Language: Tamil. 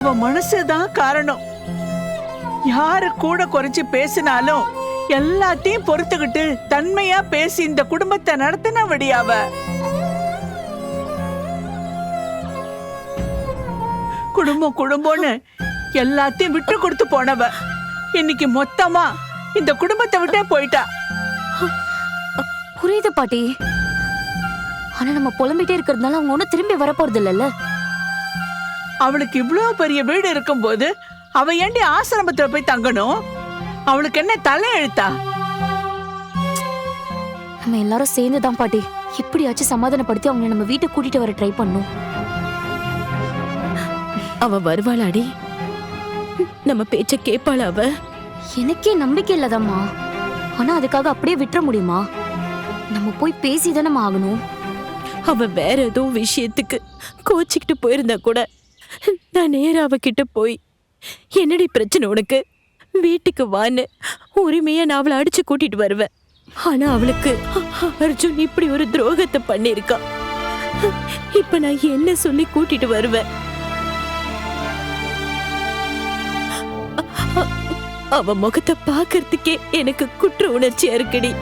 அவ மனசுதான் காரணம். யாரு கூட குறைச்சு பேசினாலும் எல்லாத்தையும் பொறுத்துக்கிட்டு தன்மையா பேசி இந்த குடும்பத்தை நடத்தின வடியாவ. குடும்பம் குடும்பம்னு எல்லாத்தையும் விட்டு கொடுத்து போனவ இன்னைக்கு மொத்தமா இந்த குடும்பத்தை விட்டே போயிட்டா. புரியுது பாட்டி. ஆனா நம்ம புலம்பிட்டே இருக்கிறதுனால அவங்க ஒன்னும் திரும்பி வரப்போறது இல்லல்ல. அவளுக்கு இவ்வளவு பெரிய வீடு இருக்கும் போது அவ ஏண்டி ஆசிரமத்துல போய் தங்கணும்? அவளுக்கு என்ன தலை எழுத்தா? நம்ம எல்லாரும் சேர்ந்துதான் பாட்டி எப்படியாச்சும் சமாதானப்படுத்தி அவங்க நம்ம வீட்டை கூட்டிட்டு வர ட்ரை பண்ணும். அவ வருவாளாடி? நம்ம பேச்ச கேட்பாளா அவ? எனக்கே நம்பிக்கை இல்லதாம்மா. ஆனா அதுக்காக அப்படியே விட்டுற முடியுமா? நம்ம போய் பேசிதானே ஆகணும். அவ வேற ஏதோ விஷயத்துக்கு கோச்சிக்கிட்டு போயிருந்தா கூட நான் நேரா அவகிட்ட போய் என்னடி பிரச்சனை உனக்கு, வீட்டுக்கு வான்னு உரிமையா நான் அவளை அடிச்சு கூட்டிட்டு வருவேன். ஆனா அவளுக்கு அர்ஜுன் இப்படி ஒரு துரோகத்தை பண்ணிருக்கா. இப்ப நான் என்ன சொல்லி கூட்டிட்டு வருவேன்? அவ முகத்தை பாக்குறதுக்கே எனக்கு குற்ற உணர்ச்சியா இருக்குடி.